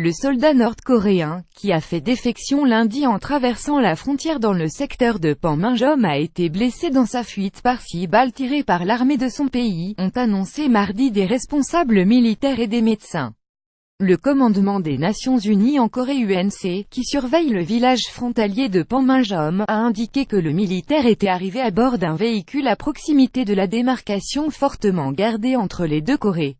Le soldat nord-coréen, qui a fait défection lundi en traversant la frontière dans le secteur de Panmunjom a été blessé dans sa fuite par 6 balles tirées par l'armée de son pays, ont annoncé mardi des responsables militaires et des médecins. Le commandement des Nations Unies en Corée UNC, qui surveille le village frontalier de Panmunjom, a indiqué que le militaire était arrivé à bord d'un véhicule à proximité de la démarcation fortement gardée entre les deux Corées.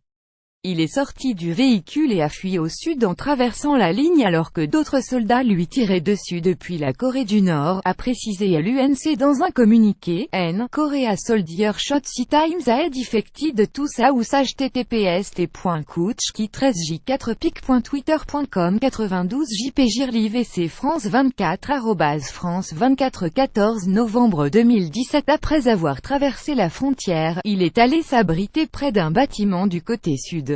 Il est sorti du véhicule et a fui au sud en traversant la ligne alors que d'autres soldats lui tiraient dessus depuis la Corée du Nord, a précisé à l'UNC dans un communiqué. Korea Soldier Shot 6 times ahead effected to South https://13j4pic.twitter.com 92 jpgirlivc France 24 France 24 14 novembre 2017. Après avoir traversé la frontière, il est allé s'abriter près d'un bâtiment du côté sud.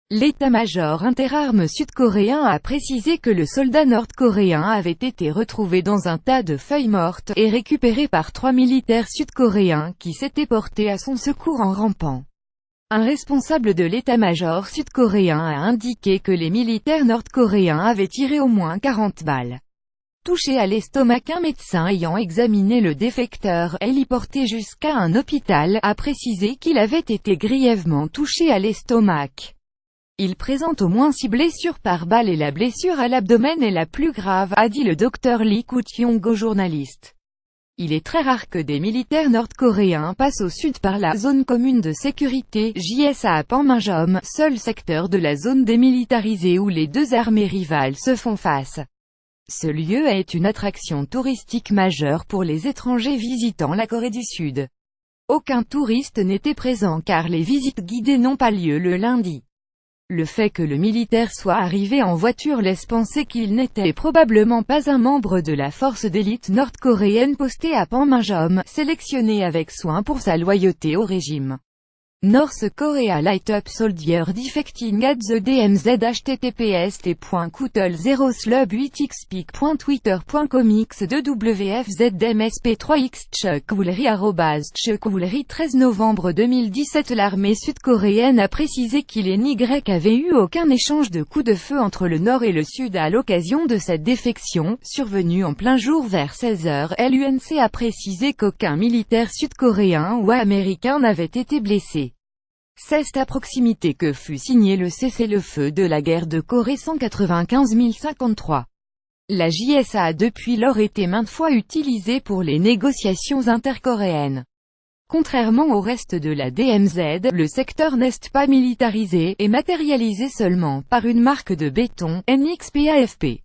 L'état-major interarmes sud-coréen a précisé que le soldat nord-coréen avait été retrouvé dans un tas de feuilles mortes, et récupéré par 3 militaires sud-coréens qui s'étaient portés à son secours en rampant. Un responsable de l'état-major sud-coréen a indiqué que les militaires nord-coréens avaient tiré au moins 40 balles. Touché à l'estomac, un médecin ayant examiné le défecteur et l'y porté jusqu'à un hôpital, a précisé qu'il avait été grièvement touché à l'estomac. Il présente au moins 6 blessures par balle et la blessure à l'abdomen est la plus grave, a dit le docteur Lee Koo-kyung au journaliste. Il est très rare que des militaires nord-coréens passent au sud par la zone commune de sécurité, JSA à Panmunjom, seul secteur de la zone démilitarisée où les deux armées rivales se font face. Ce lieu est une attraction touristique majeure pour les étrangers visitant la Corée du Sud. Aucun touriste n'était présent car les visites guidées n'ont pas lieu le lundi. Le fait que le militaire soit arrivé en voiture laisse penser qu'il n'était probablement pas un membre de la force d'élite nord-coréenne postée à Panmunjom, sélectionné avec soin pour sa loyauté au régime. North Korea Light Up Soldier Defecting at the DMZ https://10slub8xpic.twitter.com x2wfzmsp3x Chukwulri @Chukwulri 13 novembre 2017. L'armée sud-coréenne a précisé qu'il n'y avait eu aucun échange de coups de feu entre le nord et le sud à l'occasion de cette défection, survenue en plein jour vers 16h. L'UNC a précisé qu'aucun militaire sud-coréen ou américain n'avait été blessé. C'est à proximité que fut signé le cessez-le-feu de la guerre de Corée 195-1053. La JSA a depuis lors été maintes fois utilisée pour les négociations intercoréennes. Contrairement au reste de la DMZ, le secteur n'est pas militarisé, et matérialisé seulement par une marque de béton, NXPAFP.